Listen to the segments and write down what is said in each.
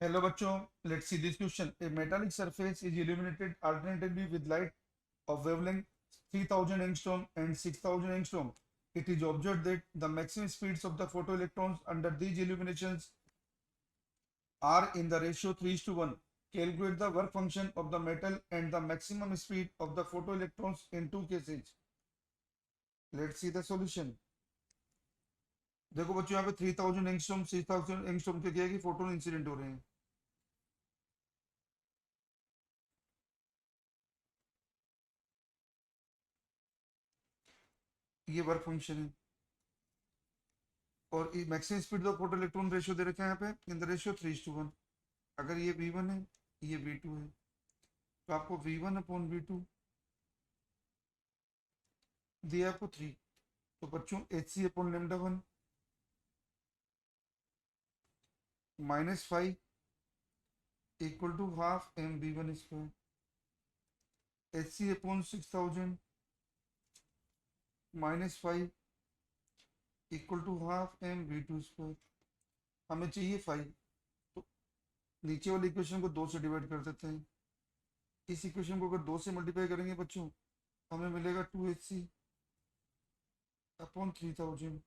Hello बच्चों, let's see this question. A metallic surface is illuminated alternately with light of wavelength 3000 angstrom and 6000 angstrom. It is observed that the maximum speeds of the photoelectrons under these illuminations are in the ratio 3:1. Calculate the work function of the metal and the maximum speed of the photoelectrons in two cases. Let's see the solution. देखो बच्चों यहाँ पे 3000 angstrom 6000 angstrom के क्या है कि photon incident हो रहे हैं. ये वर्क फंक्शन है और maximum speed of photo electron ratio दे रखा है यहाँ पे इन द रेशियो 3:1. अगर ये V1 है, ये V2 है, तो आपको V1 अपॉन V2 दिया आपको 3. तो बच्चों Hc upon lambda 1 -5 equal to half M V1 square. Hc upon 6000 -5 equal to half M V2 square. हमें चाहिए 5. तो नीचे वाली इक्वेशन को 2 से डिवाइड कर देते हैं. इस इक्वेशन को अगर 2 से मल्टीप्लाई करेंगे बच्चों, हमें मिलेगा 2Hc अपॉन 3000.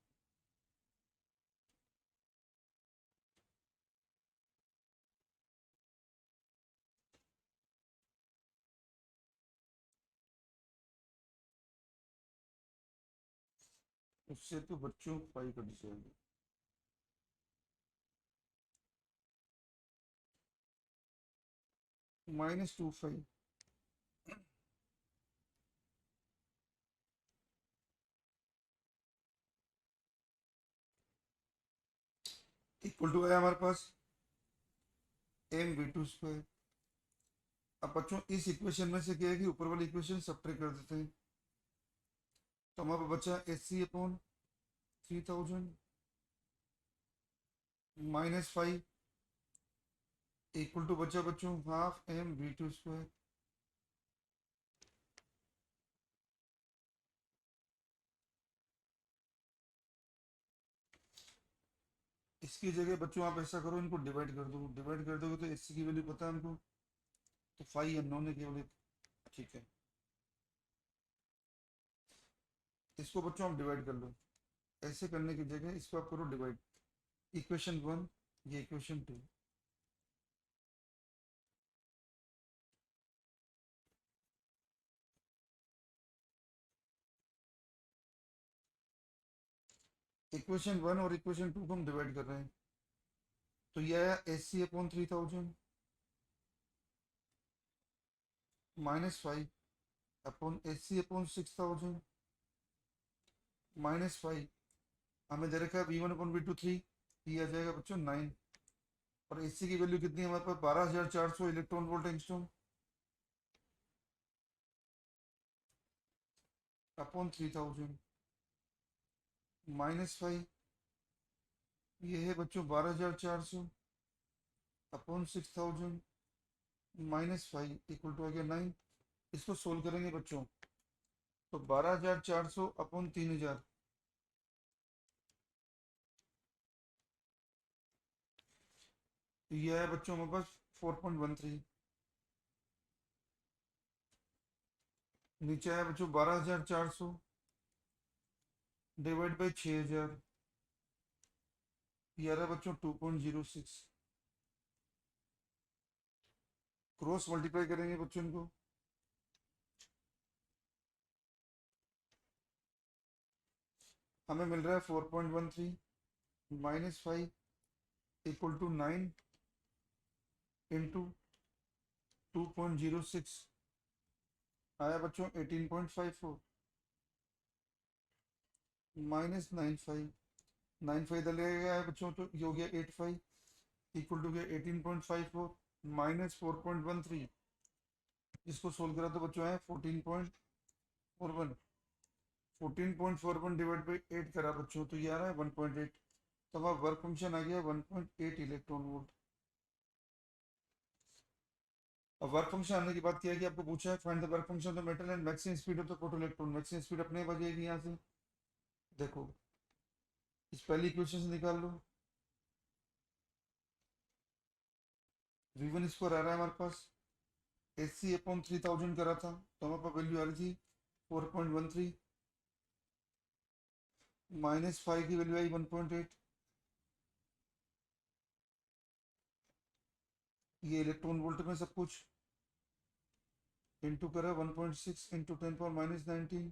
उससे तो बच्चों 5 कट जाएगा. -25 इक्वल टू है हमारे पास एम V2 स्क्वायर. अब बच्चों इस इक्वेशन में से क्या है कि ऊपर वाली इक्वेशन सब्ट्रैक्ट कर देते हैं. तो हमारे पास बचा Hc अपॉन 3000 -5 इक्वल टू बचा बच्चों हाफ एम V2 स्क्वायर. इसकी जगह बच्चों आप ऐसा करो, इनको डिवाइड कर दो. डिवाइड कर दोगे तो Hc की वैल्यू पता है हमको, तो 5 अननोन है केवल एक. ठीक है, इसको बच्चों आप डिवाइड कर लो. ऐसे करने की जगह इसको आप करो डिवाइड. इक्वेशन 1, ये इक्वेशन 2. इक्वेशन 1 और इक्वेशन 2 को हम डिवाइड कर रहे हैं. तो ये आया Hc upon 3000 -5 upon Hc upon 6000 -5. हमें दे रखा है V1 अपॉन V2 3. ये आ जाएगा बच्चों 9. और Hc की वैल्यू कितनी है हमारे पास 12400 इलेक्ट्रॉन वोल्ट एंगस्ट्रॉम अपॉन 3000 -5. ये है बच्चों 12400 अपॉन 6000 -5 इक्वल टू आ गया 9. इसको सोल्व करेंगे बच्चों तो 12400 अपॉन 3000. तो ये है बच्चों हमारे पास 4.13. नीचे आया बच्चों 12400 डिवाइड बाई 6000. ये आ रहा है बच्चों 2.06. क्रॉस मल्टीप्लाई करेंगे बच्चों इनको. हमें मिल रहा है 4.13 -5 इक्वल टू 9 इंटू 2.06. आया बच्चों 18.54 -95. 95 इधर ले गया है बच्चों, तो ये हो गया 85 इक्वल टू गया 18.54 -4.13. इसको सोल्व करा तो बच्चों है 14.41. 14.41 डिवाइड बाई 8 करा बच्चों, तो ये आ रहा है 1.8. तो अब वर्क फंक्शन आ गया 1.8 इलेक्ट्रॉन वोल्ट. अब वर्क फंक्शन आने की बात किया है कि आपको पूछा है find the work function of the metal and maximum speed of the photo electron. Maximum speed अपने पास जाएगी यहाँ से. देखो इस पहली इक्वेशन से निकाल लो. V1 स्क्वायर आ रहा है हमारे पास, AC अपॉन 3000 करा था, तो हमारे पास वैल्यू आ रही थी 4.13, माइनस 5 की वैल्यू आई 1.8, ये इलेक्ट्रॉन वोल्ट में सब कुछ, इंटू करा 1.6 इंटू 10⁻−19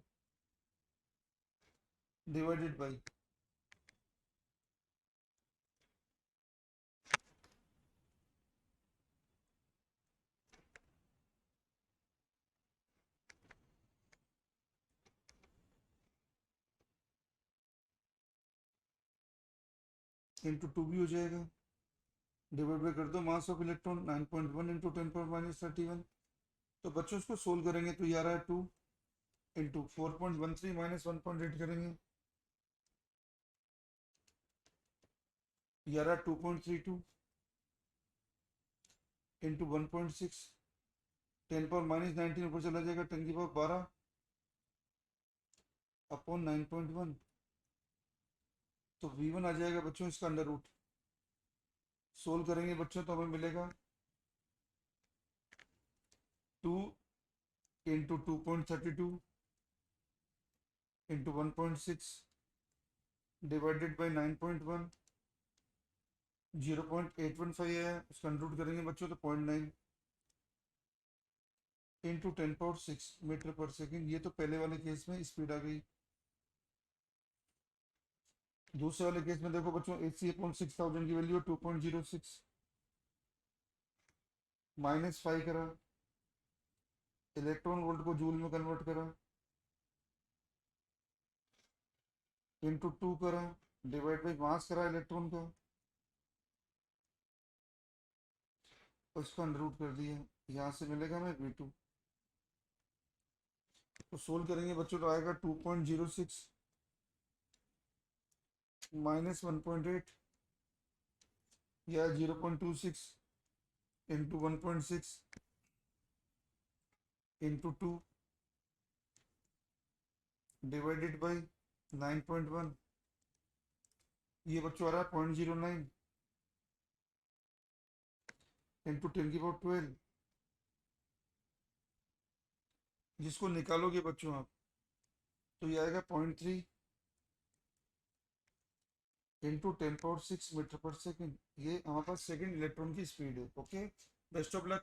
डिवाइडेड बाई इंटू 2 भी हो जाएगा, डिवाइड बाई कर दो मास ऑफ इलेक्ट्रॉन 9.1 इंटू 10⁻−31। तो बच्चों उसको सोल्व करेंगे तो ये आ रहा है 2 इंटू 4.13 माइनस 1.8 करेंगे, ये आ रहा है 2.32 इंटू 1.6, 10⁻−19 ऊपर चला जाएगा, 10⁻12 अपॉन 9.1, तो V1 आ जाएगा बच्चों इसका अंडर रूट। सोल्व करेंगे बच्चों तो हमें मिलेगा 2 इंटू 2.32 इंटू 1.6 डिवाइडेड बाई 9.1, 0.815 है, उसका अंडर रूट करेंगे बच्चों तो 0.9 इंटू 10⁻6 मीटर पर सेकेंड। ये तो पहले वाले केस में स्पीड आ गई। दूसरे वाले केस में देखो बच्चों, AC अपॉन 6000 की वैल्यू 2.06, माइनस 5 करा, इलेक्ट्रॉन वोल्ट को जूल में कन्वर्ट करा, इंटू 2 करा, डिवाइड बाई मास करा इलेक्ट्रॉन का, उसको अंडर रूट कर दिया, यहाँ से मिलेगा हमें V2। तो सोल्व करेंगे बच्चों तो आएगा 2.06 माइनस 1.8 या 0.26 इंटू 1.6 इंटू 2 डिवाइडेड बाई 9.1, ये बच्चों आ रहा है 0.09 इंटू 10⁻12। जिसको निकालोगे बच्चों आप तो ये आएगा 0.3 इंटू 10⁻6 मीटर पर सेकेंड। ये हमारे पास सेकेंड इलेक्ट्रॉन की स्पीड है। Okay, best of luck.